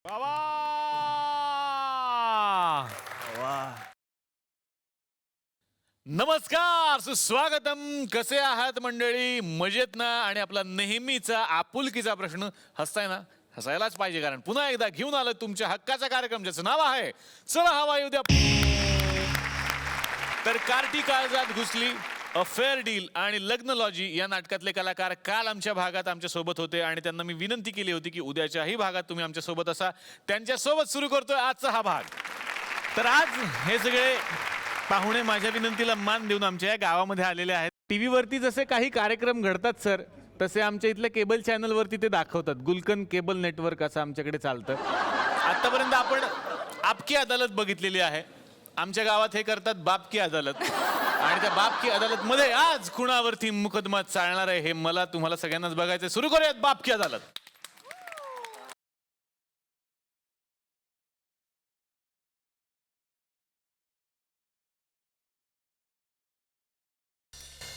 बाबा नमस्कार सुस्वागतम. कसे आहात मंडळी? मजेत ना? आणि आपला नेहमीचा आपुलकीचा प्रश्न, हसताय ना? हसायलाच पाहिजे, कारण पुन्हा एकदा घेऊन आलं तुमच्या हक्काचा कार्यक्रम ज्याचं नाव आहे चला हवा येऊ द्या. तर कार्टी काळजात घुसली, अ फेअर डील आणि लग्नलॉजी या नाटकातले कलाकार काल आमच्या भागात आमच्या सोबत होते आणि त्यांना मी विनंती केली होती की उद्याच्याही भागात तुम्ही आमच्या सोबत असा. त्यांच्यासोबत सुरू करतोय आजचा हा भाग. तर आज हे सगळे पाहुणे माझ्या विनंतीला मान देऊन आमच्या या गावामध्ये आलेले आहेत. टीव्ही वरती जसे काही कार्यक्रम घडतात सर, तसे आमच्या इथल्या केबल चॅनल वरती ते दाखवतात. गुलकन केबल नेटवर्क असं आमच्याकडे चालतं. आतापर्यंत आपण आपकी अदालत बघितलेली आहे. आमच्या गावात हे करतात बाप की अदालत. आणि त्या बाप की अदालत मध्ये आज खुणावरती मुकदमा चालणार आहे हे मला तुम्हाला सगळ्यांनाच बघायचं. सुरू करूयात बाप की अदालत.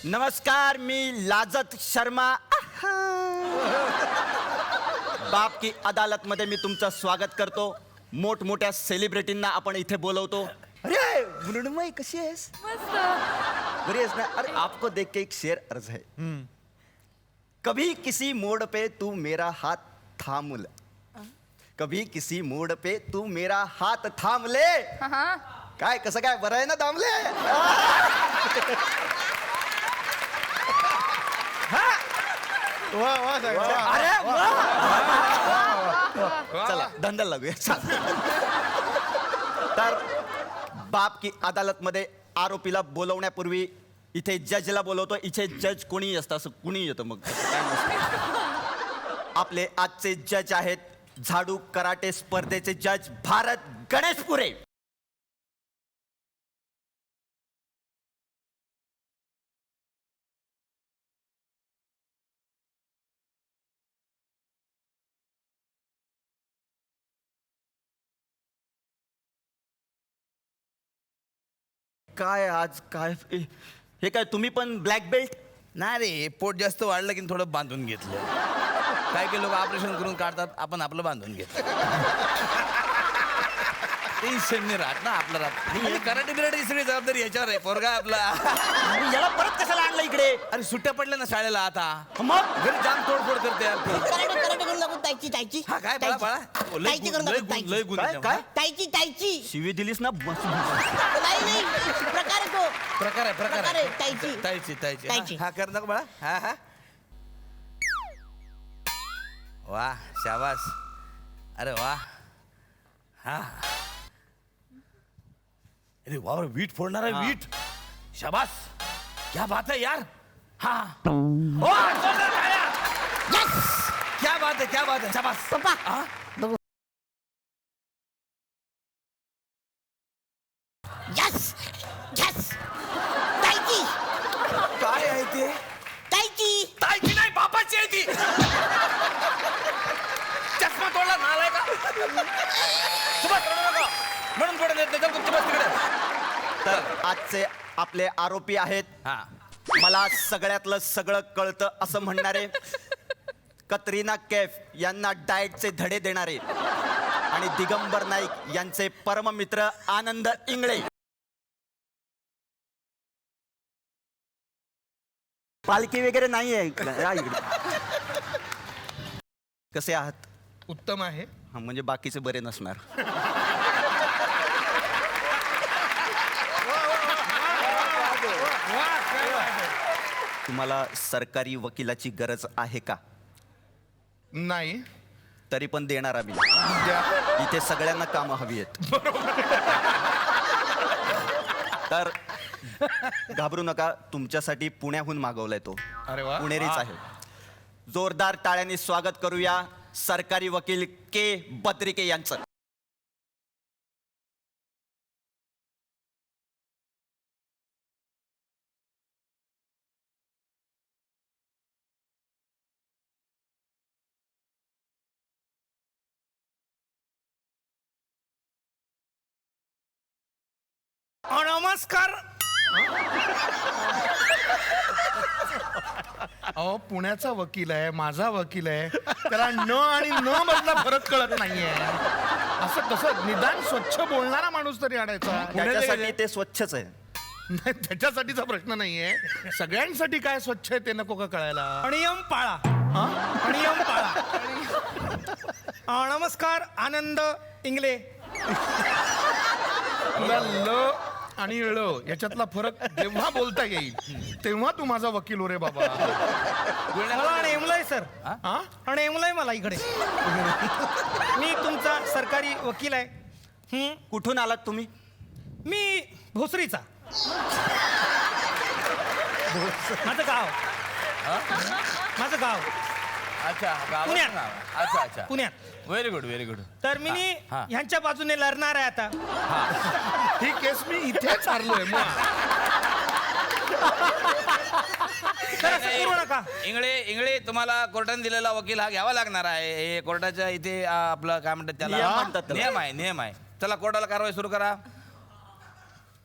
नमस्कार, मी लाजत शर्मा. बाप की अदालत मध्ये मी तुमचं स्वागत करतो. मोठमोठ्या सेलिब्रिटींना आपण इथे बोलवतो. अरे मृण्मयी, कशी आहेस? बरी आहेस ना? अरे आपको देख के एक शेर अर्ज है. कभी किसी मोड़ पे तू मेरा हाथ थाम ले, कभी किसी मोड़ पे तू मेरा हाथ थाम ले. काय कसं काय, बरं आहे ना दामले? अरे चला धंद्याला लागूया. तर बाप की अदालत मध्ये आरोपीला बोलवण्यापूर्वी इथे जजला बोलवतो. इथे जज कोणी असतं, असं कुणी येतं मग काय नसतं. आपले आजचे जज आहेत झाडू कराटे स्पर्धेचे जज भारत गणेशपुरे. काय आज काय हे काय, तुम्ही पण ब्लॅक बेल्ट? नाही रे, पोट जास्त वाढलं की थोडं बांधून घेतलं. काय काही लोक ऑपरेशन करून काढतात, आपण आपलं बांधून घेतलं. टेन्शन नाही राहत ना आपलं राहत. कराटे बिराटे सगळी जबाबदारी याच्यावर आहे. पोरगा आपला. आणि याला परत कशाला आणलं इकडे? अरे सुट्ट्या पडल्या ना शाळेला आता. मग घरी जाम तोडफोड करते यार. कराटे कराटे करून दाखवू. ताईची ताईची हा काय बाळा बाळा. ताईची करून दाखवू. ताईची लय गुण काय त्याच्यात. काय ताईची ताईची शिवी दिलीस ना बस. नाही नाही, प्रकार आहे तो. प्रकार आहे प्रकार प्रकार आहे, ताईची. ताईची ताईची ताईची. हा कर ना बाळा. हा हा वा शाबास. अरे वा. हा अरे वा, वीट फोडणार आहे. वीट. शाबास, क्या बात है यार. हा ओ, जोरदार ताळ्या. क्या बात है, क्या बात है. शाबास. पप्पा हा? Yes yes. ताईची काय आहे ते? ताईची. ताईची नाही, बापाची आहे ती. चष्मा तोडला नालाय का? म्हणून पडले त्याच्या बस तिकडे. तर आजचे आपले आरोपी आहेत हा मला सगळ्यातलं सगळं कळतं असं म्हणणारे कतरीना कैफ यांना डाएटचे धडे देणारे आणि दिगंबर नाईक यांचे परममित्र आनंद इंगळे. पालखी वगैरे नाही आहे या इकडे. कसे आहात? उत्तम आहे. हा, म्हणजे बाकीचे बरे नसणार. तुम्हाला सरकारी वकिलाची गरज आहे का? नाही. तरी पण देणार आम्ही. इथे सगळ्यांना कामं हवी आहेत. तर घाबरू नका, तुमच्यासाठी पुण्याहून मागवलाय तो. अरे वा. पुणेरीच आहे. जोरदार टाळ्यांनी स्वागत करूया सरकारी वकील के बद्रिके यांचं. नमस्कार. अहो पुण्याचा वकील आहे, माझा वकील आहे, त्याला न आणि न मधला फरक कळत नाहीये. असं कसं निदान स्वच्छ बोलणारा माणूस तरी आणायचा. त्याच्यासाठी ते स्वच्छच आहे. नाही, त्याच्यासाठीचा प्रश्न नाहीये. सगळ्यांसाठी काय स्वच्छ आहे ते नको का कळायला. नियम पाळा. नियम पाळा. नमस्कार, आनंद इंगले. तुला ल आणि ळ याच्यातला फरक जेव्हा बोलता येईल तेव्हा तू माझा वकील हो रे बाबा. मला नेमलंय सर. हा? नेमलंय मला इकडे. मी तुमचा सरकारी वकील आहे. कुठून आलात तुम्ही? मी भोसरीचा. माझं गाव. माझं गाव अच्छा गावाचं पुण्यात. नाव. अच्छा अच्छा पुण्यात. Very good very good. तर मी हा. ह्यांच्या बाजूने लढणार आहे आता. ही केस मी इथेच हारलोय मग. तर असं करू नका. इंगळे तुम्हाला कोर्टाने दिलेला वकील हा घ्यावा लागणार आहे. हे कोर्टाच्या इथे आपलं काय म्हणतात नियम त्याला म्हणतात त्याला. नियम आहे. चला कोर्टाला कारवाई सुरू करा.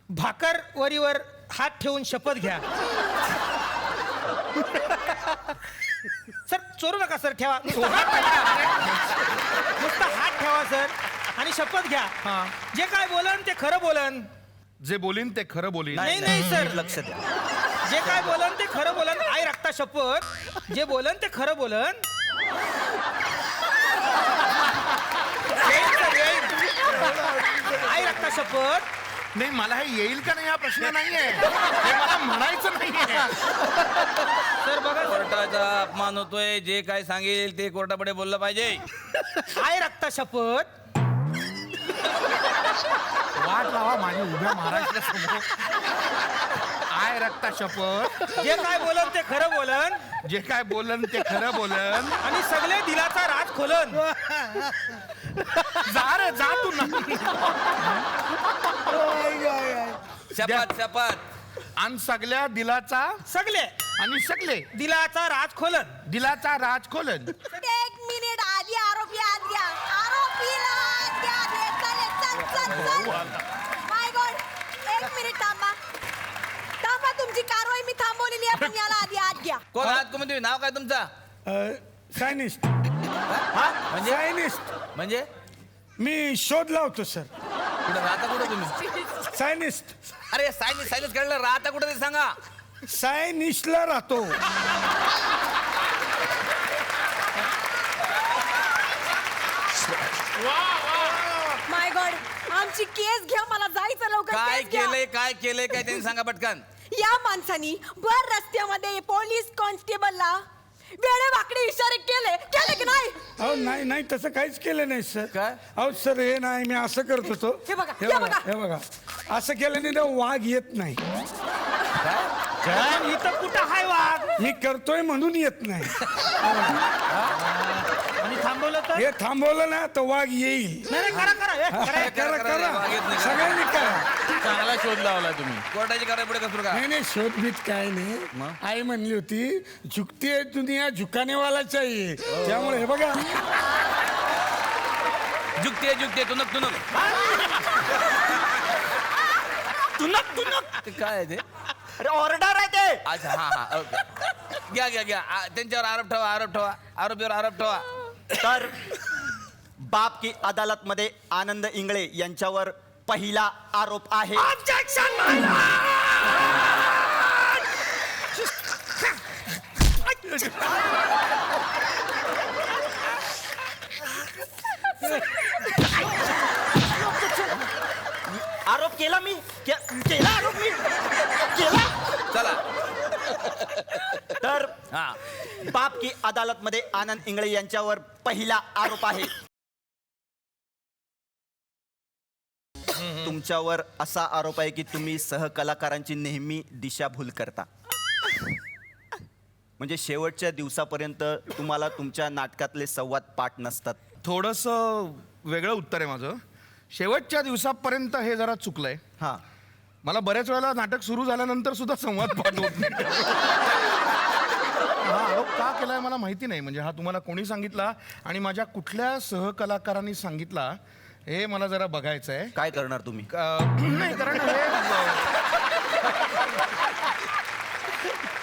भाकर वरीवर हात ठेवून शपथ घ्या. सर चोरू नका सर, ठेवा. नुसता हात ठेवा सर आणि शपथ घ्या. हा. जे काय बोलन ते खरं बोलन. जे बोलीन ते खरं बोलीन. नाही नाही सर, लक्ष द्या. जे काय बोलन ते खरं बोलन. आई रक्ता शपथ. जे बोलन ते खरं बोलन. येईल सर, येईल. आई रक्ता शपथ. नाही मला हे येईल का नाही हा प्रश्न नाहीये. हे मला म्हणायचं नाहीये. सर बघा सर. कोर्टाचा अपमान होतोय. जे काय सांगेल ते कोर्टापुढे बोललं पाहिजे. आई रक्ता शपथ. वाट लावा माझी उभ्या महाराष्ट्रासमोर. आय रक्ता शपथ. जे काय बोलन ते खरं बोलन जे काय बोलन ते खरं बोलन. आणि सगळे दिलाचा राज खोलन. जा रे जा तू ना. शपथ. आणि सगळ्या दिलाचा सगळे आणि सगळे दिलाचा राज खोलन. दिलाचा राज खोलन. एक मिनिट आधी आरोपी आत घ्या. आरोपीला आत घ्या. चल. माय गॉड, एक मिनिट थांबा. तुमची कारवाई मी थांबवलेली आहे, पण याला आधी आत घ्या. कोण आहात तुम्ही? नाव काय तुमचा? सायनिस्ट. सायनिस्ट म्हणजे मी शोध लावतो सर. कुठं राहता कुठं तुम्ही? सायनिस्ट. अरे सायन्स कळलं. राहता कुठं ते सांगा. सायनिस्टला राहतो. माय गॉड, आमची केस घ्या. मला जायचं लवकर. काय केस घ्या. केलंय काय त्यांनी सांगा पटकन. या माणसानी भर रस्त्यामध्ये पोलीस कॉन्स्टेबलला वेळे वाकडे इशारे केले की नाही? अहो नाही नाही तसं काहीच केलं नाही सर. काय? अहो सर हे नाही, मी असं करत होतो. हे बघा, हे हे बघा, बघा. हे बघा. असं केल्याने ना वाघ येत नाही. इथं कुठं हाय वाघ? मी करतोय म्हणून येत नाही. आणि थांबवलं तर हे थांबवलं ना तर वाघ येईल. नाही करा करा वाघ येत नाही. सगळ्यांनी करा. चांगला शोध लावला तुम्ही. कोर्टाची कारवाई पुढे कसं का? नाही नाही शोध बीत काय नाही. आई म्हणली होती झुकती है दुनिया झुकाने वाला चाहिए. त्यामुळे हे बघा. जुकते तुनक ते काय आहे ते? अरे ऑर्डर आहे ते. अच्छा हा ओके. घ्या त्यांच्यावर आरोप ठेवा. आरोपीवर आरोप ठेवा. तर बाप की अदालत मध्ये आनंद इंगळे यांच्यावर पहिला आरोप आहे. आरोप केला मी केला आरोप मी केला. चला तर हा बाप की अदालत मध्ये आनंद इंगळे यांच्यावर पहिला आरोप आहे. तुमच्यावर असा आरोप आहे की तुम्ही सहकलाकारांची नेहमी दिशाभूल करता. म्हणजे शेवटच्या दिवसापर्यंत तुम्हाला तुमच्या नाटकातले संवाद पाठ नसतात. थोडंसं वेगळं उत्तर आहे माझं. शेवटच्या दिवसापर्यंत हे जरा चुकलंय. हा मला बऱ्याच वेळेला नाटक सुरू झाल्यानंतर सुद्धा संवाद पाठ होत नाही. हा आरोप का केलाय मला माहिती नाही. म्हणजे हा तुम्हाला कोणी सांगितला आणि माझ्या कुठल्या सहकलाकारांनी सांगितला हे मला जरा बघायचं आहे. काय करणार तुम्ही? नाही कारण हे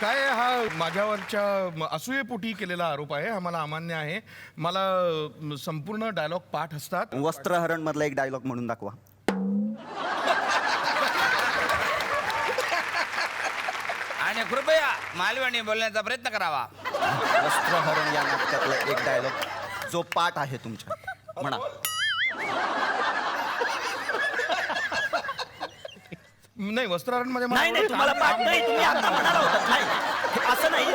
काय हा माझ्यावरच्या असूयेपोटी केलेला आरोप आहे, हा मला अमान्य आहे. मला संपूर्ण डायलॉग पाठ असतात. वस्त्रहरण मधला एक डायलॉग म्हणून दाखवा. आणि कृपया मालवणी बोलण्याचा प्रयत्न करावा. वस्त्रहरण या नाटकातला एक डायलॉग जो पाठ आहे तुमच्या, म्हणा. नाही, वस्त्रहरण मध्ये नाही नाही, तुम्हाला पाठ नाही, तुम्ही आता म्हणाला होता. नाही, असं नाही,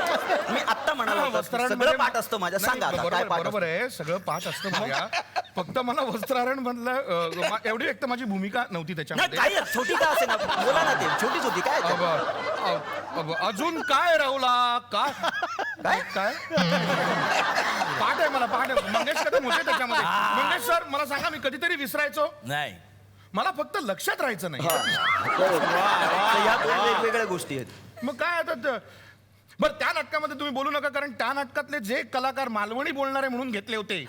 मी आत्ता म्हणाला होता. वस्त्रहरण सगळं पाठ असतं माझ्या. सांगा आता काय पाठ बरोबर आहे, सगळं पाठ असतं माझ्या. फक्त मला वस्त्रहरण मधलं एवढी एक तर माझी भूमिका नव्हती नाही, त्याच्यामध्ये. काय छोटी का असे ना, बोला ना, ते छोटीच होती काय अजून काय राहुला काय काय? काय पाठ आहे, मला पाठ आहे. मंगेश कदम होते त्याच्यामध्ये. मंगेश सर, मला सांगा, मी कधीतरी विसरायचो? नाही, मला फक्त लक्षात राहायचं नाही. या दोन वेगवेगळ्या गोष्टी आहेत. मग काय आता बरं, त्या नाटकामध्ये तुम्ही बोलू नका, कारण त्या नाटकातले जे कलाकार मालवणी बोलणारे म्हणून घेतले होते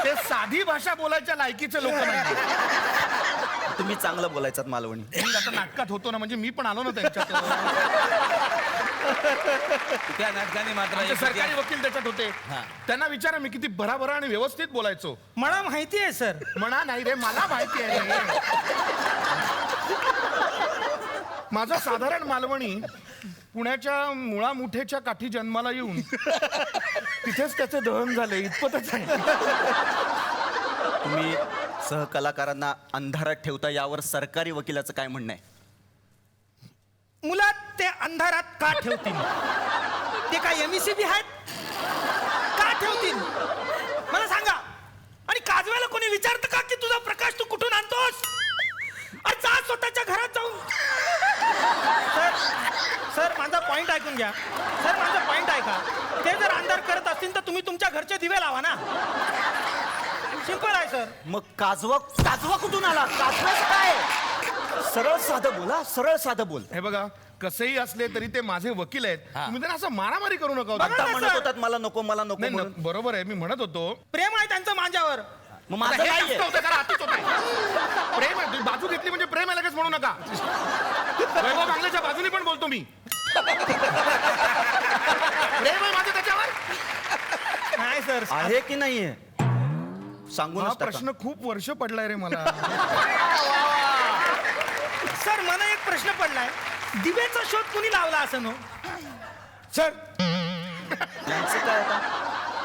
ते साधी भाषा बोलायच्या लायकीचे लोक नाही. तुम्ही चांगलं बोलायचात मालवणी. मी आता नाटकात होतो ना, म्हणजे मी पण आलो ना त्यांच्यात. त्या नाटकाने मात्र आमचे एक सरकारी वकील त्याच्यात होते. हा. त्यांना विचारा, मी किती भराभरा आणि व्यवस्थित बोलायचो. मला माहिती आहे सर. म्हणा नाही रे, मला माहिती आहे रे. माझा साधारण मालवणी पुण्याच्या मुळामुठेच्या काठी जन्माला येऊन तिथेच त्याचे दहन झाले इतपतच आहे. तुम्ही सहकलाकारांना अंधारात ठेवता, यावर सरकारी वकिलाचं काय म्हणणं आहे? मुलात ते अंधारात का ठेवतील? ते काय एमईसीबी आहेत? का ठेवतील मला सांगा. आणि काजव्याला कोणी विचारतं का की तुझा प्रकाश तू कुठून आणतोस? अरे जा स्वतःच्या घरात जाऊन. सर माझा पॉइंट ऐकून घ्या. सर माझा पॉइंट ऐका. ते जर अंधार करत असतील तर तुम्ही तुमच्या घरचे दिवे लावा ना. सिंपल आहे सर. मग काजवा कुठून आला? काजवाच काय? सरळ साधं बोला, सरळ साधं बोल. हे बघा, कसेही असले तरी ते माझे वकील आहेत. तुम्ही त्यांना असं मारामारी करू नका. आता ना, म्हणत सर. होतात मला नको, मला नको नाही, म्हणून. बरोबर आहे, मी म्हणत होतो. प्रेम आहे त्यांचं माझ्यावर. मग माझं हे नाहीये. जास्त होतं, कारण अतिच होतंय. प्रेम आहे, तुम्ही बाजू घेतली म्हणजे प्रेम आहे लगेच म्हणू नका. वैभव बांगलेच्या बाजूनी पण बोलतो मी. प्रेम आहे माझं त्याच्यावर. नाही सर. आहे की नाहीये हा सांगूनच टाका. प्रश्न खूप वर्ष पडलाय रे मला. सर मला एक प्रश्न पडलाय. दिव्याचा शोध कुणी लावला असं नो? सर यांचं काय आता?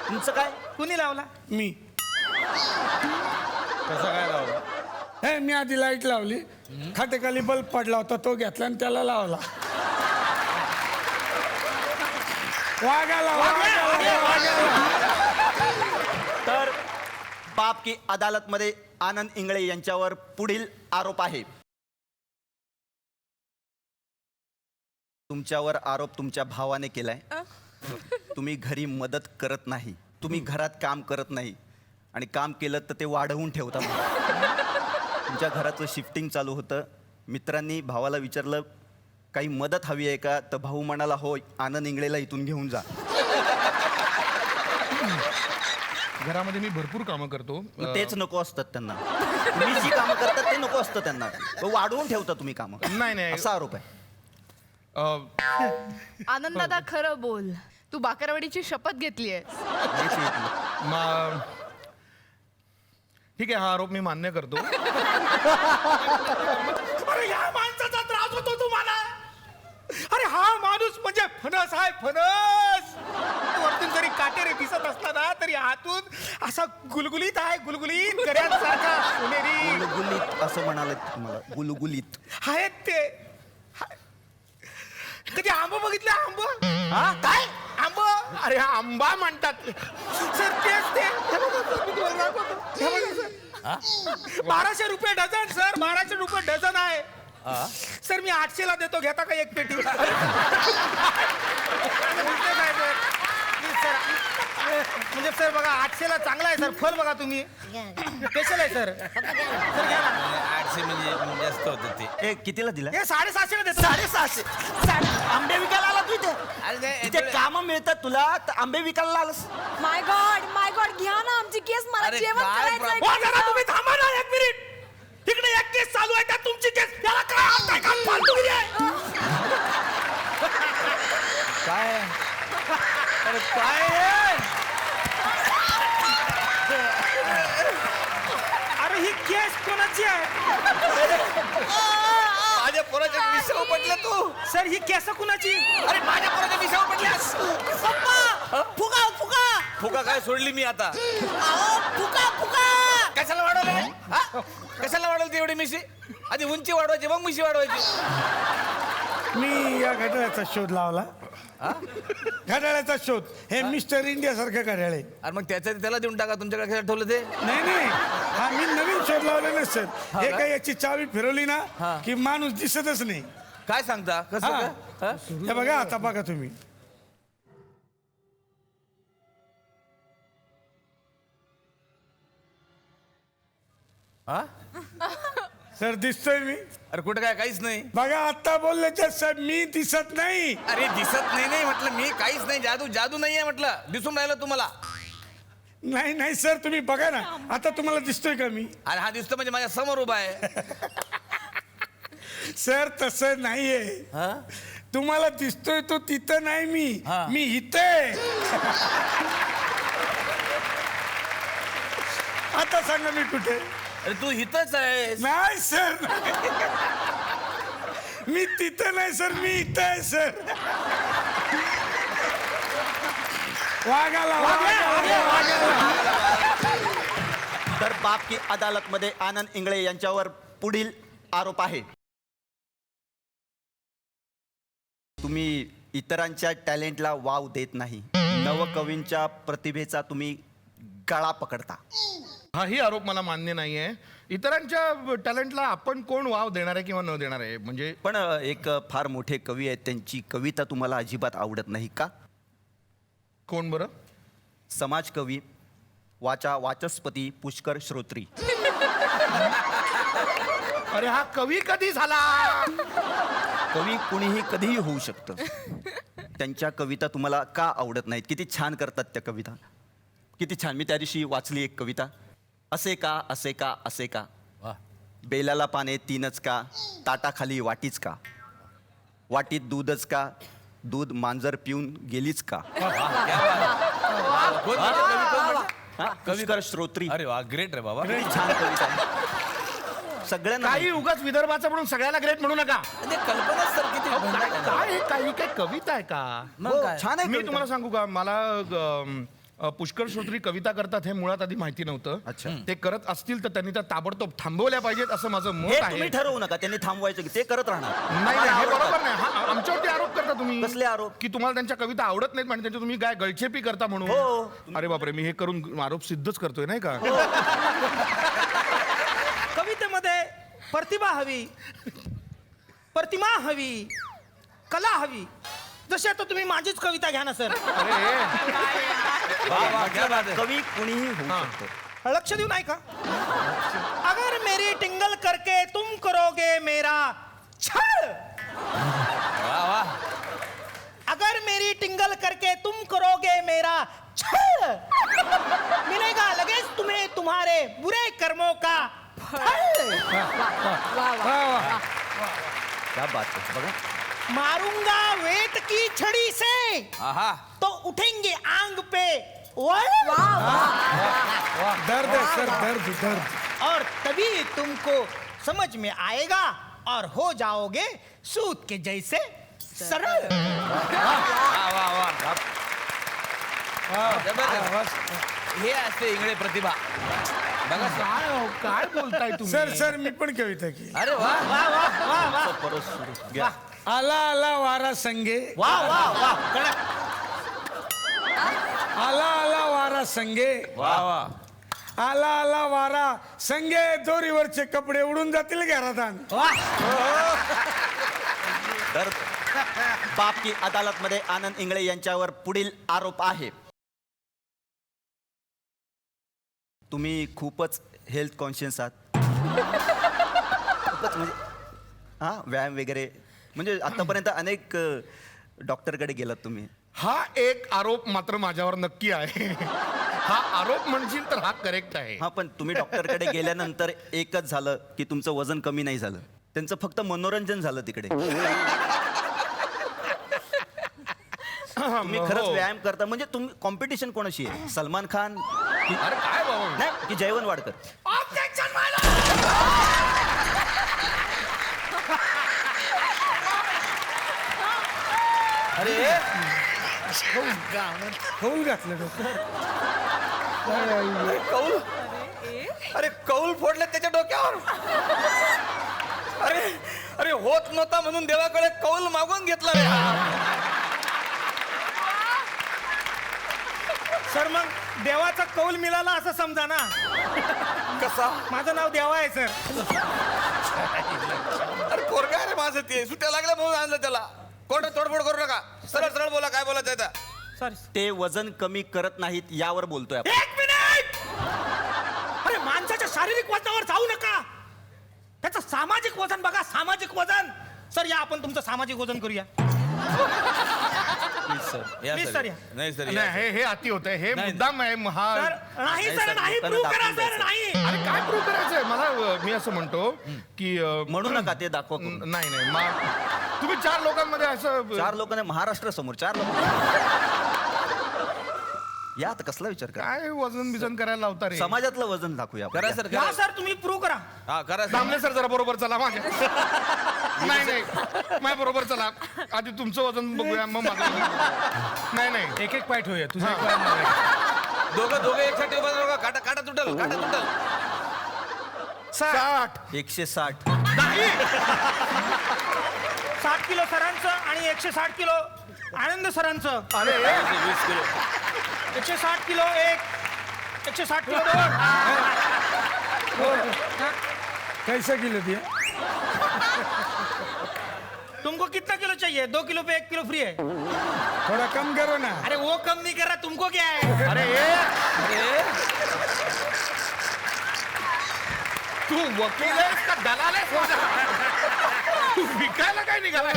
तुमचं काय? कुणी लावला? मी कसं काय राहुल? हे मी आधी लाईट लावली, खाटेखाली बल्ब पडला होता, तो घेतला आणि त्याला लावला. वागायला. तर बाप की अदालत मध्ये आनंद इंगळे यांच्यावर पुढील आरोप आहे. तुमच्यावर आरोप तुमच्या भावाने केलाय. तुम्ही घरी मदत करत नाही, तुम्ही घरात काम करत नाही, आणि काम केलं तर ते वाढवून ठेवता. तुमच्या घराचं शिफ्टिंग चालू होतं. मित्रांनी भावाला विचारलं काही मदत हवी आहे का, तर भाऊ म्हणाला हो, आनंद इंगळेला इथून घेऊन जा. घरामध्ये मी भरपूर कामं करतो. मग तेच नको असतात त्यांना. तुम्ही जी कामं करतात ते नको असतं त्यांना. वाढवून ठेवता तुम्ही कामं. नाही, नाही. असा आरोप आहे. आनंद दादा खरं बोल, तू बाकरवाडीची शपथ घेतलीये. हेच येत नाही. ठीक आहे, हा आरोप मी मान्य करतो. अरे या माणसाचा त्रास होतो तुम्हाला. अरे हा माणूस म्हणजे फणस आहे, फणस. वरतून जरी काटेरे दिसत असला ना तरी आतून असा गुलगुलीत आहे, गुलगुलीत गर्यांसारखा सोनेरी. गुलगुलीत असं म्हणाले तुम्हाला? गुलगुलीत आहेत ते. कधी आंब बघितलं? आंब हा काय? आंब. अरे हा आंबा म्हणतात. सर तेच ते. हे बघा सर, मी तुम्हाला दाखवतो. हे बघा सर. 1200 रुपये डझन सर, 1200 रुपये डझन आहे. सर मी 800 ला देतो, घेता का एक पेटी? म्हणजे सर बघा 800 ला चांगला आहे सर. फल बघा तुम्ही, स्पेशल आहे सर. सर घ्या ना. 800 म्हणजे जास्त होतं ते. ए कितीला दिला? हे 750 ला देतो. 650. आंबे विकायला आला तू इथे? इथे काम मिळतात तुला, तर आंबे विकायला आलास? माय गॉड घ्या ना आमची केस. मला अरे जेवण काय करायचंय. हो, जरा तुम्ही थांबा ना एक मिनिट. इकडे एक केस चालू आहे त्यात तुमची केस, याला काय अर्थ आहे का? फालतूगिरी आहे. काय अरे काय आहे? अरे ही केस कोणाची आहे? माझ्या पोराच्या विषयावर पडलं तू. सर ही केस कुणाची? अरे माझ्या पोराच्या विषयावर पडल्यास. फुगा फुगा फुका काय सोडली मी आता. फुगा फुगा. कशाला वाढवलं? हा? कशाला वाढवली एवढी मिशी? आधी उंची वाढवायची मग मिशी वाढवायची. मी या घड्याळाचा शोध लावला. घड्याळाचा शोध. हे मिस्टर इंडिया सारखं घड्याळ आहे. अरे मग त्याला देऊन टाका. तुमच्याकडे कशाला ठेवलं ते? नाही हा मी नवीन शोध लावलेला सर. हे काय याची चावी फिरवली ना की माणूस दिसतच नाही. काय सांगता? कसं हा. काय? हा? हे बघा आता बघा तुम्ही. हा? सर दिसतोय मी. अरे कुठं काय काहीच नाही. बघा आता बोलल्याच्या सर मी दिसत नाही. अरे दिसत नाही म्हटलं मी. काहीच नाही. जादू नाहीये म्हटलं. दिसून राहिलं तुम्हाला. नाही सर तुम्ही बघा ना आता तुम्हाला दिसतोय का मी? अरे हा दिसतो म्हणजे माझ्या समोर उभा आहे. सर तसं नाहीये. हा? तुम्हाला दिसतोय तो तिथं नाही हा. मी इथे. आता सांगा मी कुठे? अरे तू इथंच आहेस. नाही सर मी तिथं नाही सर मी इथं आहे सर. वागाला तर बाप की अदालत मध्ये आनंद इंगळे यांच्यावर पुढील आरोप आहे. तुम्ही इतरांच्या टॅलेंटला वाव देत नाही. नवकवींच्या प्रतिभेचा तुम्ही गळा पकडता. हाही आरोप मला मान्य नाहीये. इतरांच्या टॅलेंटला आपण कोण वाव देणार आहे किंवा न देणार आहे म्हणजे. पण एक फार मोठे कवी आहेत त्यांची कविता तुम्हाला अजिबात आवडत नाही का? कोण बरं? समाजकवी वाचस्पती पुष्कर श्रोत्री. अरे हा कवी कधी झाला? कवी कुणीही कधीही होऊ शकतं. त्यांच्या कविता तुम्हाला का आवडत नाहीत? किती छान करतात त्या कविता. किती छान. मी त्या दिवशी वाचली एक कविता. असे का असे का असे का, बेलाला पाने तीनच का, ताटाखाली वाटीच का, वाटीत दूधच का, दूध मांजर पिऊन गेलीच का. पुष्कर श्रोत्री. अरे वा ग्रेट रे बाबा. किती छान कविता आहे. सगळ्यांना काही उगाच विदर्भाचा म्हणून सगळ्याला ग्रेट म्हणू नका. ते कल्पना सर किती काय काही काय कविता आहे का? हो, छान आहे मी कविता. तुम्हाला सांगू का, मला पुष्कर श्रोत्री कविता करतात हे मुळात आधी माहिती नव्हतं. अच्छा. ते करत असतील तर त्यांनी त्या ताबडतोब थांबवल्या पाहिजेत असं माझं मत हे आहे. तुम्ही ठरवू नका. त्यांनी थांबवायचं की ते करत राहणार. नाही हे बरोबर नाही. हा आमच्यावरती आरोप करता तुम्ही. कसले आरोप? की तुम्हाला त्यांच्या कविता आवडत नाहीत म्हणजे त्यांच्या तुम्ही काय गळचेपी करता म्हणून. हो. अरे बापरे मी हे करून आरोप सिद्धच करतोय नाही का. कवितेमध्ये प्रतिभा हवी, प्रतिमा हवी, कला हवी. जशी आता तुम्ही माझीच कविता घ्या ना सर. कवी कुणीही होऊ शकतो. लक्ष देऊ नाही का? अगर मेरी टिंगल करके तुम करोगे मेरा छळ, अगर मेरी टिंगल करके तुम करोगे मेरा छळ, मिलेगा लगेच तुम्हें तुम्हारे बुरे कर्मों का फल. क्या बात है. बघा मारूंगा वेट की छड़ी से आहा. तो उठेंगे आंग पे वल. दर्द है सर दर्द. और तभी तुमको समझ में आएगा और हो जाओगे सूत के जैसे सरल. हे असते इंगळे प्रतिभा. बघा सर. काय बोलताय तुम्ही? सर मी पण कविता की. अरे वा. वाह वाह वाह वाह परत सुरू घ्या. आला आला वारा संगे, वाह वाह वाह. आला आला वारा संगे, वा वा. आला आला वारा संगे, दोरीवरचे कपडे उडून जातील घरात. तर बाप की अदालत मध्ये आनंद इंगळे यांच्यावर पुढील आरोप आहे. तुम्ही खूपच हेल्थ कॉन्शियस आहात. खूपच म्हणजे हा व्यायाम वगैरे म्हणजे आतापर्यंत अनेक डॉक्टरकडे गेलात तुम्ही. हा एक आरोप मात्र माझ्यावर नक्की आहे. हा आरोप म्हणशील तर हा करेक्ट आहे. हा पण तुम्ही डॉक्टरकडे गेल्यानंतर एकच झालं की तुमचं वजन कमी नाही झालं, त्यांचं फक्त मनोरंजन झालं तिकडे. तुम्ही खरंच हो. व्यायाम करता म्हणजे तुम्ही कॉम्पिटिशन कोणाशी आहे, सलमान खान की अरे काय बाबा, नाही की जयवंत वाडकर? अरे होऊन घातलं डोकं. कौल अरे कौल फोडले त्याच्या डोक्यावर. अरे अरे होत नव्हता म्हणून देवाकडे कौल मागून घेतला रे. सर मग देवाचा कौल मिळाला असं समजा ना. कसा? माझं नाव देवा आहे सर. अरे पोरगा आहे रे माझं, ते सुट्ट्या लागल्या म्हणून आणलं त्याला. कोर्टात तोडफोड करू नका, सरळ सरळ बोला काय बोलायचं आहे ते. सॉरी. ते वजन कमी करत नाहीत यावर बोलतोय आपण. एक मिनिट. अरे माणसाच्या शारीरिक वजनावर जाऊ नका, त्याचं सामाजिक वजन बघा. सामाजिक वजन. सर या आपण तुमचं सामाजिक वजन करूया. या Please, sir, या. नाही सर नाही हे अति होत आहे, हे नाही. मुद्दाम आहे हा. सर नाही नाही, सर sir, नाही, लोकांना प्रूव्ह करा दाखवून सर द्यायचं. नाही. अरे काय प्रूव्ह करायचंय मला? मी असं म्हणतो की म्हणू नका ते दाखवा करून. नाही तुम्ही 4 लोकांमध्ये असं 4 लोकांना महाराष्ट्र समोर 4 लोक या आता कसला विचार करा. काय वजन बिजन करायला लावता रे? समाजातलं वजन दाखवूया आपण. करा सर या करा. सर तुम्ही प्रूव्ह करा. हा करा सर. दामले सर जरा बरोबर चला माझ्या. नाही माझ्या बरोबर चला. आधी तुमचं वजन बघूया मग माझं. नाही एक एक पाय ठेवूया तुझं. दोघं एकसाठी उभा राहा. काटा काटा तुटल, काटा तुटल. 60. 160. 60 किलो सरांचं आणि 160 किलो आनंद सरांचं. अरे 20 किलो. 160 किलो एक, 160 किलो दोन. कैसा किलो दिया? तुमको कितना किलो चाहिए? 2 किलो पे 1 किलो फ्री है. थोड़ा कम करो ना. अरे वो कम नहीं कर रहा, तुमको क्या है? अरे तू वकील आहेस का दलाल आहेस? तू विकायला काय निघालाय?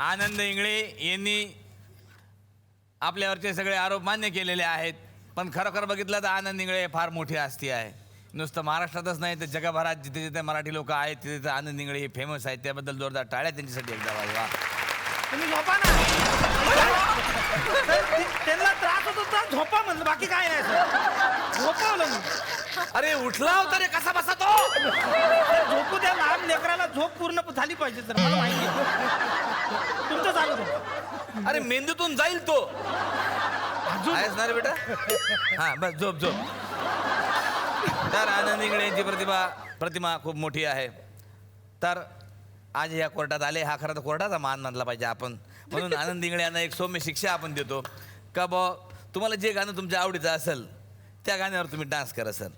आनंद इंगळे यांनी आपल्यावरचे सगळे आरोप मान्य केलेले आहेत, पण खरोखर बघितलं तर आनंद इंगळे हे फार मोठी हस्ती आहे. नुसतं महाराष्ट्रातच नाही तर जगभरात जिथे जिथे मराठी लोक आहेत तिथे तिथे आनंद इंगळे हे फेमस आहेत. त्याबद्दल जोरदार टाळ्या त्यांच्यासाठी एकदा वाजवा. तुम्ही झोपा ना. सर, त्यांना त्रास होत होता, झोपा म्हणलं, बाकी काय नाही सर. झोपवलं मी. अरे उठला होता रे कसा बसा तो. सर, झोपू द्या. लहान लेकराला झोप पूर्ण झाली पाहिजे सर, मला माहिती आहे. तुमचं चालू द्या. अरे मेंदूतून जाईल तो. आहेस ना रे बेटा? हा बस झोप झोप. तर आनंद इंगळे यांची प्रतिमा खूप मोठी आहे. तर आज या कोर्टात आले, हा खरं तर कोर्टाचा मान मानला पाहिजे आपण. म्हणून आनंद इंगळे यांना एक सौम्य शिक्षा आपण देतो का बा, तुम्हाला जे गाणं तुमच्या आवडीचं असेल त्या गाण्यावर तुम्ही डान्स करा सर.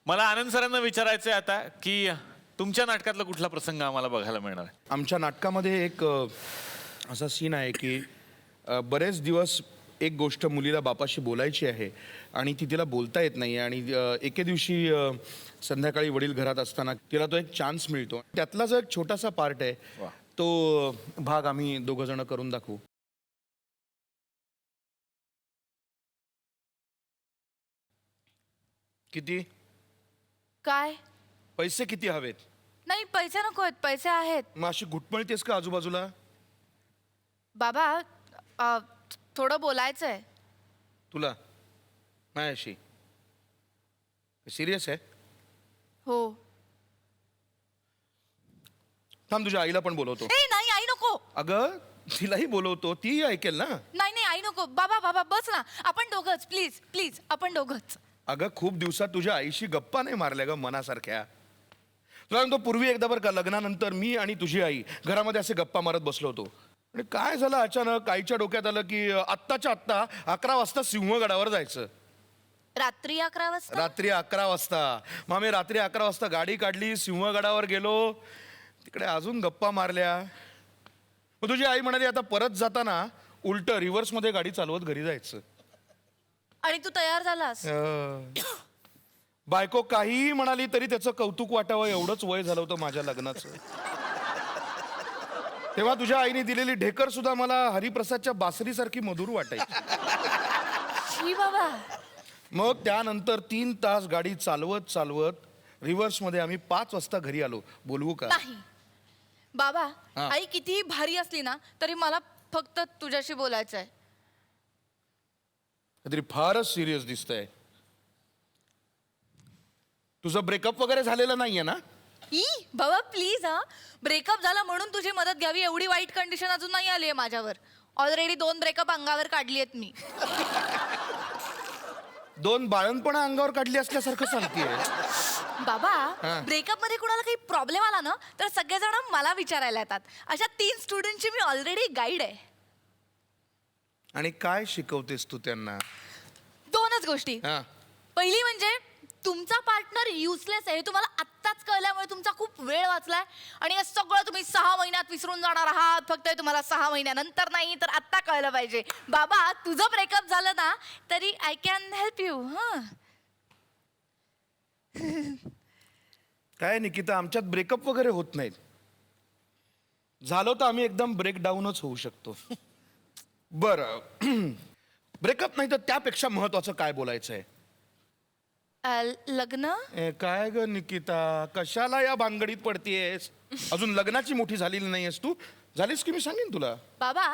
मला आनंद सरांना विचारायचं आहे आता की तुमच्या नाटकातला कुठला प्रसंग आम्हाला बघायला मिळणार आहे? आमच्या नाटकामध्ये एक असा सीन आहे की बरेच दिवस एक गोष्ट मुलीला बापाशी बोलायची आहे आणि ती तिला बोलता येत नाही आणि एके दिवशी संध्याकाळी वडील घरात असताना तिला तो एक चान्स मिळतो. त्यातला जो एक छोटासा पार्ट आहे तो भाग आम्ही दोघं जण करून दाखवू. किती काय? पैसे किती हवेत? नाही, पैसे नको आहेत, पैसे आहेत. मग अशी घुटमळतेस का आजूबाजूला? बाबा थोडं बोलायचं आहे. तुला माझ्याशी सिरियस आहे? हो. थांब तुझ्या आईला पण बोलवतो. ए नाही, आई नको. अगं तिलाही बोलवतो, ती ऐकेल ना. नाही नाही, आई नको. बाबा बाबा बस ना, आपण दोघंच. प्लीज प्लीज आपण दोघंच. अगं खूप दिवसात तुझ्या आईशी गप्पा नाही मारल्या ग मनासारख्या. तुला सांगतो, पूर्वी एकदा बरं का लग्नानंतर मी आणि तुझी आई घरामध्ये असे गप्पा मारत बसलो होतो आणि काय झालं अचानक आईच्या डोक्यात आलं की आत्ताच्या आत्ता 11 वाजता सिंहगडावर जायचं. रात्री 11 वाजता? रात्री 11 वाजता. मग आम्ही रात्री 11 वाजता गाडी काढली, सिंहगडावर गेलो, तिकडे अजून गप्पा मारल्या. मग तुझी आई म्हणाली आता परत जाताना उलट रिव्हर्स मध्ये गाडी चालवत घरी जायचं. आणि तू तयार झालास? बायको काहीही म्हणाली तरी त्याचं कौतुक वाटावं एवढंच वय झालं होतं माझ्या लग्नाचं. तेव्हा तुझ्या आईने दिलेली ढेकर सुद्धा मला हरिप्रसादच्या बासरीसारखी मधुर वाटायची. शी बाबा. मग त्यानंतर 3 तास गाडी चालवत चालवत रिव्हर्स मध्ये आम्ही 5 वाजता घरी आलो. बोलवू का? नाही बाबा, हा. आई कितीही भारी असली ना तरी मला फक्त तुझ्याशी बोलायचं आहे. काहीतरी फारच सिरियस दिसतंय. तुझं ब्रेकअप वगैरे झालेलं नाहीये ना? ई बाबा प्लीज हा. ब्रेकअप झाला म्हणून तुझी मदत घ्यावी एवढी वाईट कंडिशन अजून नाही आली आहे माझ्यावर. ऑलरेडी 2 ब्रेकअप अंगावर काढली आहेत मी. 2 बाळणपणा अंगावर काढली असल्यासारखं सांगतेय. बाबा हा. ब्रेकअप मध्ये कुणाला काही प्रॉब्लेम आला ना तर सगळेजण मला विचारायला येतात. अशा 3 स्टुडंटची मी ऑलरेडी गाईड आहे. आणि काय शिकवतेस तू त्यांना? 2च गोष्टी. हा. पहिली म्हणजे तुमचा पार्टनर युजलेस आहे हे तुम्हाला आत्ताच कळल्यामुळे तुमचा खूप वेळ वाचलाय आणि हे सगळं तुम्ही 6 महिन्यात विसरून जाणार आहात. फक्त हे तुम्हाला 6 महिन्यानंतर नाही तर आत्ता कळलं पाहिजे. बाबा तुझं ब्रेकअप झालं ना तरी आय कॅन हेल्प यू. काय निकिता, आमच्यात ब्रेकअप वगैरे होत नाहीत. झालं तर आम्ही एकदम ब्रेकडाऊनच होऊ शकतो. बरं ब्रेकअप नाही तर त्यापेक्षा महत्वाचं काय बोलायचंय? लग्न. काय ग निकिता, कशाला या भानगडीत पडतीयस? अजून लग्नाची मोठी झालेली नाहीयेस तू. झालीस की मी सांगेन तुला. बाबा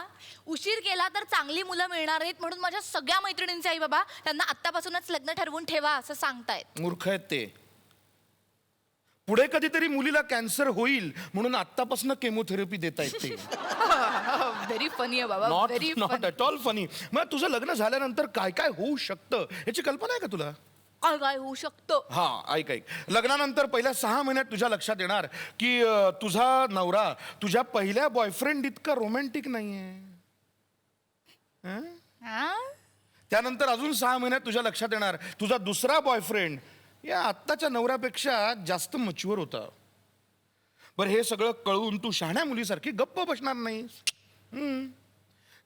उशीर केला तर चांगली मुलं मिळणार आहेत म्हणून माझ्या सगळ्या मैत्रिणींचे आई बाबा त्यांना आत्तापासूनच लग्न ठरवून ठेवा असं सांगतायत. मूर्ख आहेत ते. पुढे कधीतरी मुलीला कॅन्सर होईल म्हणून आत्तापासून केमोथेरपी देता येते. व्हेरी फनी आहे बाबा. Not very not at all funny. मग तुझं लग्न झाल्यानंतर काय काय होऊ शकतं याची कल्पना आहे का तुला? काय काय होऊ शकतं? हा ऐक ऐक. लग्नानंतर पहिल्या 6 महिन्यात तुझ्या लक्षात येणार की तुझा नवरा तुझ्या पहिल्या बॉयफ्रेंड इतका रोमॅन्टिक नाहीये. हा? त्यानंतर अजून 6 महिन्यात तुझ्या लक्षात येणार तुझा दुसरा बॉयफ्रेंड या आत्ताच्या नवऱ्यापेक्षा जास्त मच्युअर होता. बरं हे सगळं कळून तू शहाण्या मुलीसारखी गप्प बसणार नाहीस.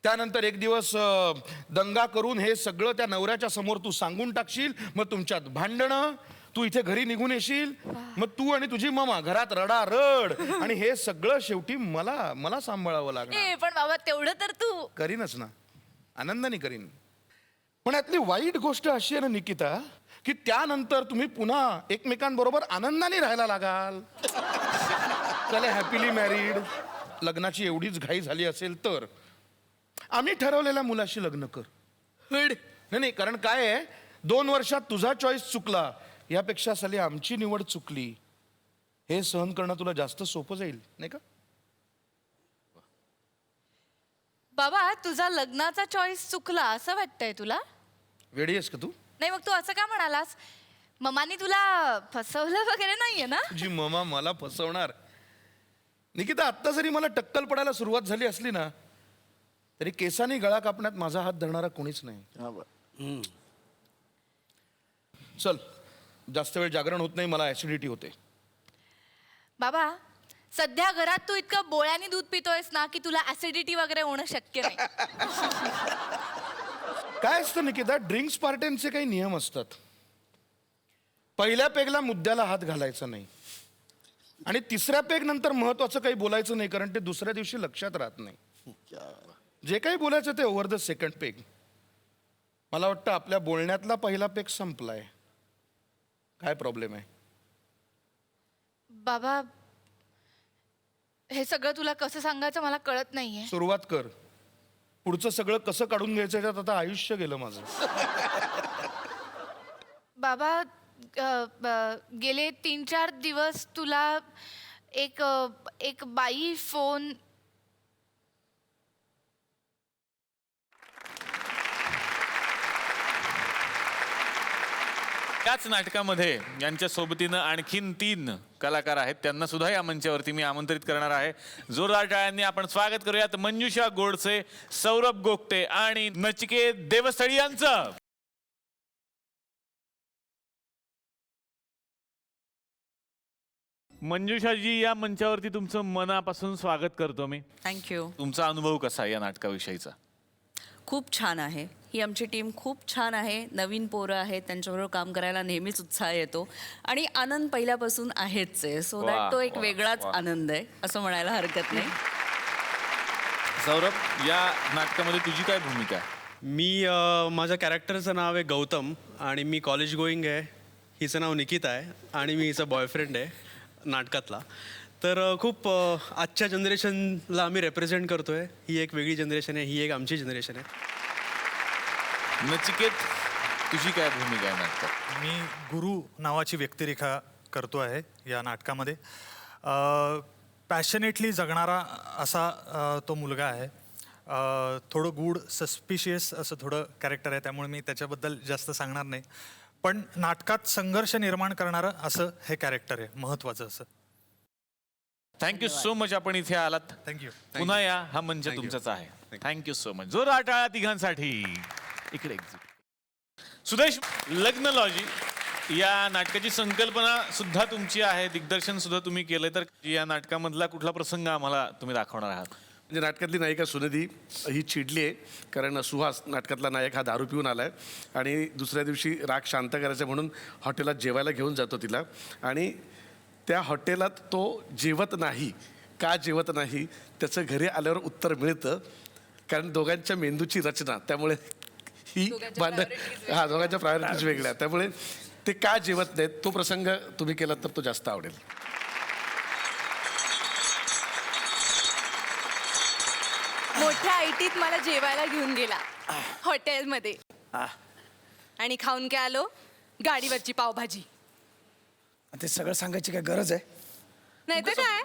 त्यानंतर एक दिवस दंगा करून हे सगळं त्या नवऱ्याच्या समोर तू सांगून टाकशील. मग तुमच्यात भांडणं, तू इथे घरी निघून येशील. मग तू आणि तुझी मामा घरात रडारड आणि हे सगळं शेवटी मला सांभाळावं लागणार. पण बाबा तेवढं तर तू. करीनच ना, आनंदाने करीन. पण यातली वाईट गोष्ट अशी आहे ना निकिता की त्यानंतर तुम्ही पुन्हा एकमेकांबरोबर आनंदाने राहायला लागाल. चला हॅपीली मॅरीड. लग्नाची एवढीच घाई झाली असेल तर आम्ही ठरवलेल्या मुलाशी लग्न कर. नाही नाही, कारण काय आहे 2 वर्षात तुझा चॉईस चुकला यापेक्षा साली आमची निवड चुकली हे सहन करणं तुला जास्त सोपं जाईल नाही का? बाबा तुझा लग्नाचा चॉईस चुकला असं वाटतंय तुला? वेडी आहेस का तू? नाही मग तू असं का म्हणालास? मम्मानी तुला फसवलं वगैरे नाहीये ना? तुझी ममा मला फसवणार? निकिता आत्ता जरी मला टक्कल पडायला सुरुवात झाली असली ना तरी केसाने गळा कापण्यात माझा हात धरणारा कोणीच नाही. चल जास्त वेळ जागरण होत नाही, मला ऍसिडिटी होते. बाबा सध्या घरात तू इतकं बोळ्यानी दूध पितोयस ना की तुला ऍसिडिटी वगैरे होणं शक्य नाही. काय असतं निकिता, ड्रिंक्स पार्ट्यांचे काही नियम असतात. पहिल्या पेगला मुद्द्याला हात घालायचा नाही आणि 3ऱ्या पेग नंतर महत्वाचं काही बोलायचं नाही कारण ते दुसऱ्या दिवशी लक्षात राहत नाही. जे काही बोलायचं ते ओव्हर द सेकंड पेग. मला वाटतं आपल्या बोलण्यातला पहिला पेग संपलाय. काय प्रॉब्लेम आहे? बाबा हे सगळं तुला कसं सांगायचं मला कळत नाहीये. सुरुवात कर. पुढचं सगळं कसं काढून घ्यायचं याच्यात आता आयुष्य गेलं माझं. बाबा गेले 3-4 दिवस तुला एक बाई फोन. त्याच नाटकामध्ये यांच्या सोबतीनं आणखीन 3 कलाकार आहेत. त्यांना सुद्धा या मंचावरती मी आमंत्रित करणार आहे. जोरदार टाळ्यांनी आपण स्वागत करूयात मंजुषा गोडसे, सौरभ गोगटे आणि नचिकेत देवस्थळी यांचं. मंजुषाजी, या मंचावरती तुमचं मनापासून स्वागत करतो मी. थँक्यू. तुमचा अनुभव कसा आहे या नाटकाविषयीचा? खूप छान आहे. ही आमची टीम खूप छान आहे. नवीन पोरं आहेत, त्यांच्याबरोबर काम करायला नेहमीच उत्साह येतो आणि आनंद पहिल्यापासून आहेच आहे. सो वा, दॅट तो एक वा, वेगळाच वा. आनंद आहे असं म्हणायला हरकत नाही. सौरभ, या नाटकामध्ये तुझी काय भूमिका आहे? मी माझ्या कॅरेक्टरचं नाव आहे गौतम आणि मी कॉलेज गोईंग आहे. हिचं नाव निकिता आहे आणि मी हिचा बॉयफ्रेंड आहे नाटकातला. तर खूप आजच्या जनरेशनला आम्ही रेप्रेझेंट करतोय. ही एक वेगळी जनरेशन आहे, ही एक आमची जनरेशन आहे. नचिकेत, तुझी काय भूमिका आहे नाटकात? मी गुरु नावाची व्यक्तिरेखा करतो आहे या नाटकामध्ये. पॅशनेटली जगणारा असा तो मुलगा आहे. थोडं गूढ सस्पिशियस असं थोडं कॅरेक्टर आहे, त्यामुळे मी त्याच्याबद्दल जास्त सांगणार नाही. पण नाटकात संघर्ष निर्माण करणारं असं हे कॅरेक्टर आहे, महत्त्वाचं असं. थँक्यू सो मच, आपण इथे आलात. थँक्यू. पुन्हा या, हा मंच तुमचाच आहे. Thank you so much. जोरात टाळ्या तिघांसाठी. इकडे सुदेश, लग्नलॉजी या नाटकाची संकल्पना सुद्धा तुमची आहे, दिग्दर्शन सुद्धा तुम्ही केलंय. तर या नाटकामधला कुठला प्रसंग आम्हाला तुम्ही दाखवणार आहात? म्हणजे नाटकातली नायिका सुनिधी ही चिडली आहे कारण सुहास नाटकातला नायक हा दारू पिऊन आलाय आणि दुसऱ्या दिवशी राग शांत करायचा म्हणून हॉटेलात जेवायला घेऊन जातो तिला. आणि त्या हॉटेलात तो जेवत नाही. का जेवत नाही त्याचं घरी आल्यावर उत्तर मिळतं, कारण दोघांच्या मेंदूची रचना, त्यामुळे ही दोघांच्या प्रायोरिटीज वेगळ्या, त्यामुळे ते का जेवत नाहीत तो प्रसंग तुम्ही केलात तर तो जास्त आवडेल. मोठ्या आयटीत मला जेवायला घेऊन गेला हॉटेलमध्ये आणि खाऊन काय आलो, गाडीवरची पावभाजी. ते सगळं सांगायची काय गरज आहे? नाही तर काय,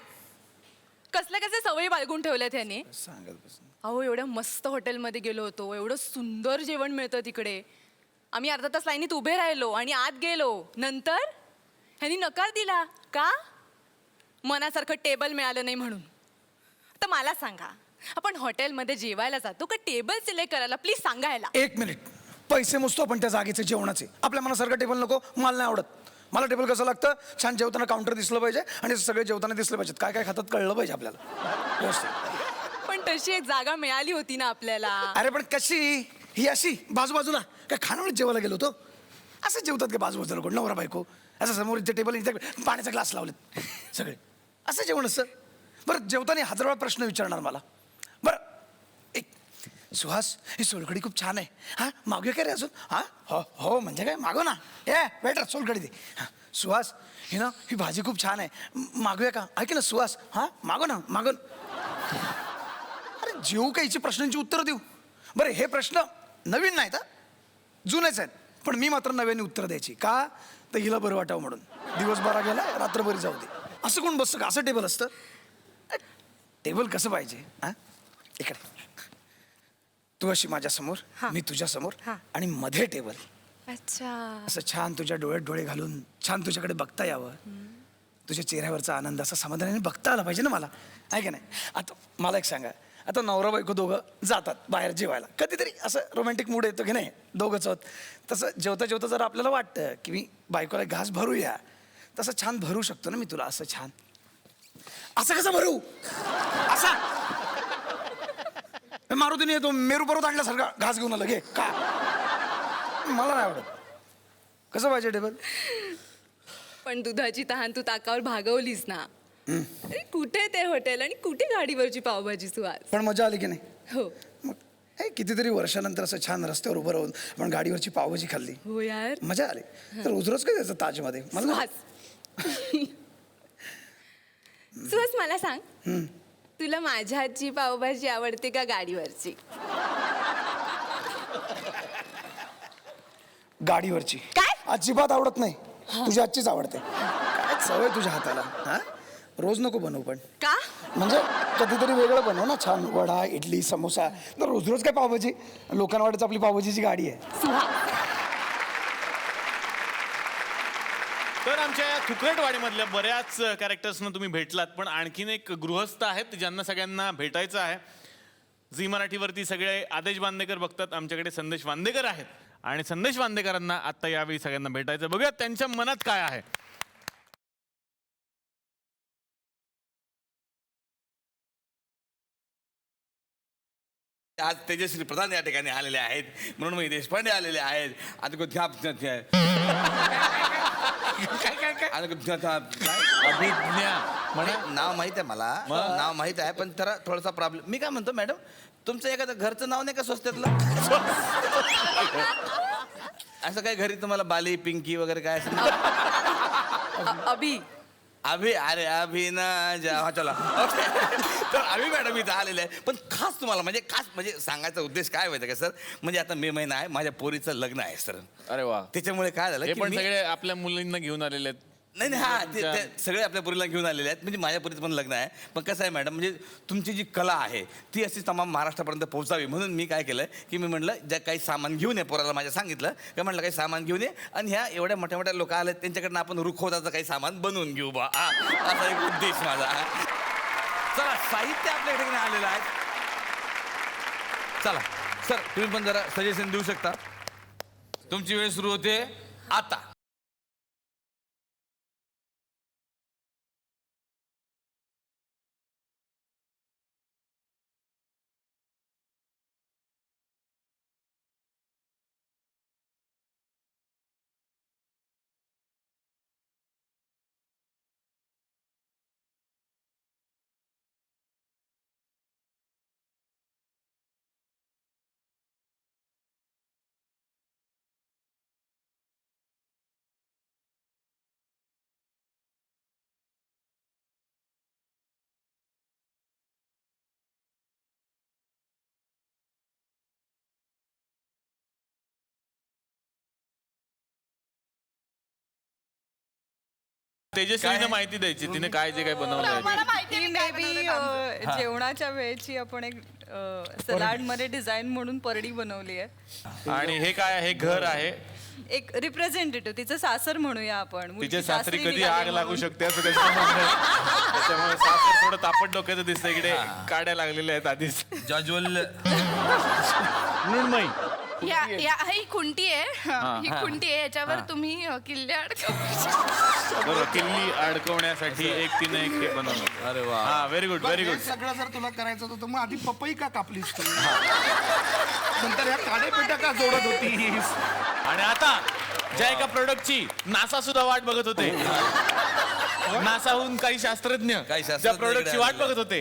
कसल्या कसल्या सवयी बाळगून ठेवल्या त्याने. सांगत बस. अहो, एवढ्या मस्त हॉटेलमध्ये गेलो होतो, एवढं सुंदर जेवण मिळतं तिकडे. आम्ही अर्धा तास लाईनीत उभे राहिलो आणि आत गेलो. नंतर ह्यांनी नकार दिला. का? मनासारखं टेबल मिळालं नाही म्हणून. आता मला सांगा, आपण हॉटेलमध्ये जेवायला जातो का टेबल सिलेक्ट करायला? प्लीज सांगायला. 1 मिनिट. पैसे मोजतो आपण त्या जागेचे जेवणाचे. आपल्या मनासारखं टेबल नको. मला नाही आवडत. मला टेबल कसं लागतं, छान जेवताना काउंटर दिसलं पाहिजे आणि सगळे जेवताना दिसले पाहिजेत. काय काय खातात कळलं पाहिजे आपल्याला व्यवस्थित. पण तशी एक जागा मिळाली होती ना आपल्याला. अरे पण कशी? ही अशी बाजूबाजूला काय खानावळीत जेवायला गेलो होतो? असं जेवतात का बाजूबाजूला कोण नवरा बायको? असं समोर इथे टेबल, इथे पाण्याचा ग्लास लावलेत सगळे. असं जेवण असतं? बरं, जेवताना हजारवेळा प्रश्न विचारणार मला. बरं, एक सुहास, ही सोलकढी खूप छान आहे. हां, मागूया काय रे अजून? हां, हो हो म्हणजे काय, मागव ना. ए वेटर, सोलकढी दे. हां, सुहास, ही भाजी खूप छान आहे, मागूया का? ऐक ना सुहास, हां मागव ना, मागव. अरे जेवू कायची प्रश्नांची उत्तरं देऊ? बरं, हे प्रश्न नवीन नाहीत, जुनेच आहेत, पण मी मात्र नव्याने उत्तर द्यायची. का? तर हिला बरं वाटावं म्हणून. दिवस बरा गेला, रात्रभरी जाऊ दे. असं कोण बसतं का? असं टेबल असतं? टेबल कसं पाहिजे? हां, इकडे तू अशी माझ्यासमोर, मी तुझ्यासमोर आणि मध्ये टेबल. अच्छा. असं छान तुझ्या डोळ्यात डोळे घालून छान तुझ्याकडे बघता यावं. तुझ्या चेहऱ्यावरचा आनंद असा समाधानाने बघता आला पाहिजे ना मला, आहे का नाही? आता मला एक सांगा, आता नवरा बायको दोघं जातात बाहेर जेवायला, कधीतरी असं रोमॅन्टिक मूड येतो की नाही, दोघंच आहोत. तसं जेवता जेवता जर आपल्याला वाटतं की मी बायकोला घास भरूया, तसं छान भरू शकतो ना मी तुला, असं छान. असं कसं भरू? असा मारुतीने येतो मेरू परत आणल्यासारखा घास घेऊन आला, घे का? मला नाही आवडत. कसं पाहिजे टेबल? पण दुधाची तहान तू ताकावर भागवलीस ना. अरे कुठे ते हॉटेल आणि कुठे गाडीवरची पावभाजी सुहास? पण मजा आली की नाही? हो मग हे कितीतरी वर्षानंतर असं छान रस्त्यावर उभं राहून आपण गाडीवरची पावभाजी खाल्ली, हो यार, मजा आली. तर रोज रोज काय त्याचं ताजमध्ये मला सुहास मला सांग, तुला माझ्या हातची पावभाजी आवडते का गाडीवरची? गाडीवरची. काय? अजिबात आवडत नाही. तुझ्या हातचीच आवडते. काय सवय तुझ्या हाताला. हा, रोज नको बनवू, पण का? म्हणजे कधीतरी वेगळं बनव ना, छान वडा इडली समोसा. तर रोज रोज काय पावभाजी? लोकांना वाटतं आपली पावभाजीची गाडी आहे. तर आमच्या या थुकरटवाडीमधल्या बऱ्याच कॅरेक्टर्सना तुम्ही भेटलात, पण आणखीन एक गृहस्थ आहेत ज्यांना सगळ्यांना भेटायचं आहे. झी मराठीवरती सगळे आदेश बांदेकर बघतात, आमच्याकडे संदेश वांदेकर आहेत आणि संदेश वांदेकरांना आत्ता यावेळी सगळ्यांना भेटायचं. बघूया त्यांच्या मनात काय आहे. आज तेजश्री प्रधान या ठिकाणी आलेले आहेत, मृण्मयी देशपांडे आलेले आहेत. आता अभिज्ञा म्हणे नाव माहित आहे मला, नाव माहित आहे, पण जरा थोडासा प्रॉब्लेम. मी काय म्हणतो मॅडम, तुमचं एखादं घरचं नाव नाही का स्वस्त्यातलं? असं काय घरी तुम्हाला बाली पिंकी वगैरे काय असं? अभि अभि, अरे अभि ना जा, चला. तर अभि मॅडम इथं आलेले आहे, पण खास तुम्हाला म्हणजे सांगायचा उद्देश काय माहिती का सर, म्हणजे आता मे महिना आहे, माझ्या पोरीचं लग्न आहे सर. अरे वा, त्याच्यामुळे काय झालं हे की पण मी- सगळे आपल्या मुलींना घेऊन आलेले आहेत. नाही नाही, हा ते सगळे आपल्या पोरीला घेऊन आलेले आहेत, म्हणजे माझ्या पोरीचं पण लग्न आहे. पण कसं आहे मॅडम, म्हणजे तुमची जी कला आहे ती अशी तमाम महाराष्ट्रापर्यंत पोहोचावी म्हणून मी काय केलं की मी म्हटलं ज्या काही सामान घेऊन ये, पोराला माझ्या सांगितलं का, म्हटलं काही सामान घेऊन ये आणि ह्या एवढ्या मोठ्या मोठ्या लोक आले त्यांच्याकडनं आपण रुखवताचं काही सामान बनवून घेऊ बा, असा एक उद्देश माझा. चला, साहित्य आपल्या ठिकाणी आलेलं आहे. चला सर, तुम्ही पण जरा सजेशन देऊ शकता. तुमची वेळ सुरू होते आता. तेजस्वीने माहिती द्यायची, तिने काय जे काय बनवलं आहे. मला माहिती आहे मी काय मे बनवलं बी जेवणाच्या वेळेची आपण एक सलाड मध्ये डिझाइन म्हणून परडी बनवली आहे. आणि हे काय आहे? हे घर आहे. एक रिप्रेझेंटेटिव्ह तिचं सासर म्हणूया आपण. मुलगी तिचे सासरी कधी निघाली आग लागू म्हणून. शकते असं त्याचं म्हणणं आहे. त्याच्यामुळे सासर थोडं तापट डोक्याचं दिसतं. इकडे काड्या लागलेल्या आहेत आधीच. जज्वल मृण्मयी, ही खुंटी आहे, ही खुंटी आहे, याच्यावर तुम्ही किल्ले बरोबर, किल्ली अडकवण्यासाठी एक तिने एक हे बनवलं. अरे वा. हा, व्हेरी गुड, व्हेरी हे गुड. सगळं जर तुला करायचं होतं तर मग आधी पपई का कापलीस तू? नंतर ह्या काडेपेट्या का जोडत होतीस? आणि आता ज्या एका प्रोडक्टची नासा सुद्धा वाट बघत होते, नासाहून काही शास्त्रज्ञ शास्त्रज्ञ ज्या प्रोडक्टची इकडे वाट आलेले बघत होते,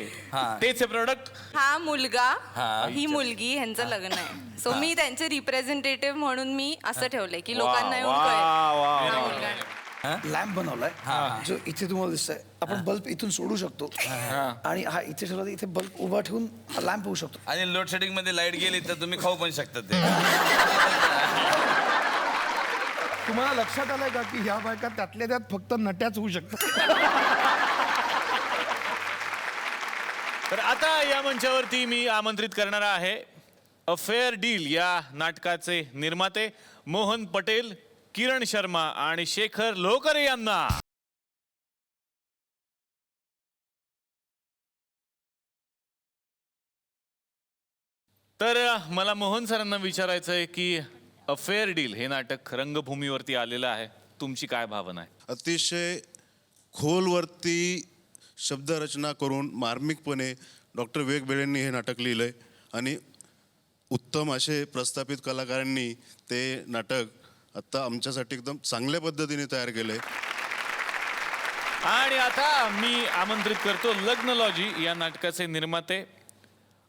तेच हे प्रोडक्ट. हा मुलगा, ही मुलगी, ह्यांचं लग्न आहे. सो मी त्यांचे रिप्रेझेंटेटिव्ह म्हणून मी असं ठेवलंय की लोकांना येऊन कळेल हा मुलगा आहे. लॅम्प बनवलाय जो इथे तुम्हाला दिसतोय. आपण बल्ब इथून सोडू शकतो आणि हा इथे ठेवला तर इथे बल्ब उभा ठेवून हा लॅम्प होऊ शकतो. आणि लोड शेडिंग मध्ये लाईट गेली तर तुम्ही खाऊ पण शकता ते. तुम्हाला लक्षात आलंय का की ह्या बायका त्यातल्या त्यात फक्त नट्याच होऊ शकतात? तर आता या मंचावरती मी आमंत्रित करणार आहे अ फेअर डील या नाटकाचे निर्माते मोहन पटेल, किरण शर्मा आणि शेखर लोकरे यांना. तर मला मोहन सरांना विचारायचं आहे की अ फेअर डील हे नाटक रंगभूमीवरती आलेलं आहे, तुमची काय भावना आहे? अतिशय खोलवरती शब्दरचना करून मार्मिकपणे डॉक्टर विवेक बेळेंनी हे नाटक लिहिलंय आणि उत्तम असे प्रस्थापित कलाकारांनी ते नाटक आता आमच्यासाठी एकदम चांगल्या पद्धतीने तयार केलंय. आणि आता मी आमंत्रित करतो लग्नलॉजी या नाटकाचे निर्माते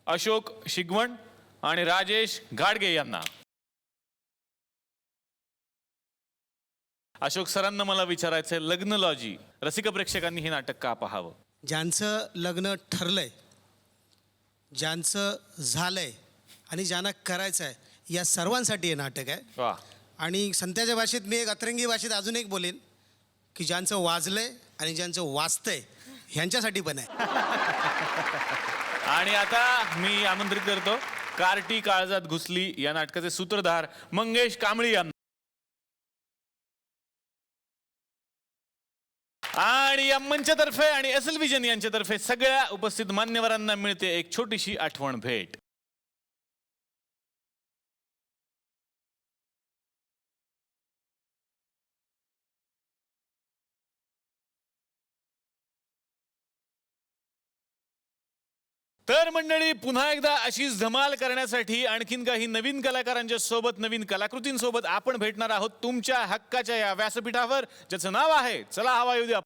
अशोक शिगवण आणि राजेश घाडगे यांना. अशोक सरांना मला विचारायचंय, लग्नलॉजी रसिक प्रेक्षकांनी हे नाटक का पाहावं? ज्यांचं लग्न ठरलंय, ज्यांचं झालंय आणि ज्यांना करायचं आहे या सर्वांसाठी हे नाटक आहे. वा. आणि संत्याच्या भाषेत मी एक अतरंगी भाषेत अजून एक बोलेन की ज्यांचं वाजलंय आणि ज्यांचं वाचतंय ह्यांच्यासाठी पण आहे. आणि आता मी आमंत्रित करतो कार्टी काळजात घुसली या नाटकाचे सूत्रधार मंगेश कांबळी यांना. आणि या मंचातर्फे आणि एस एल विजन यांच्यातर्फे सगळ्या उपस्थित मान्यवरांना मिळते एक छोटीशी आठवण भेट. तर मंडळी, पुन्हा एकदा अशीच धमाल करण्यासाठी आणखीन काही नवीन कलाकारांच्या सोबत, नवीन कलाकृतींसोबत आपण भेटणार आहोत तुमच्या हक्काच्या या व्यासपीठावर, ज्याचं नाव आहे चला हवा येऊ द्या.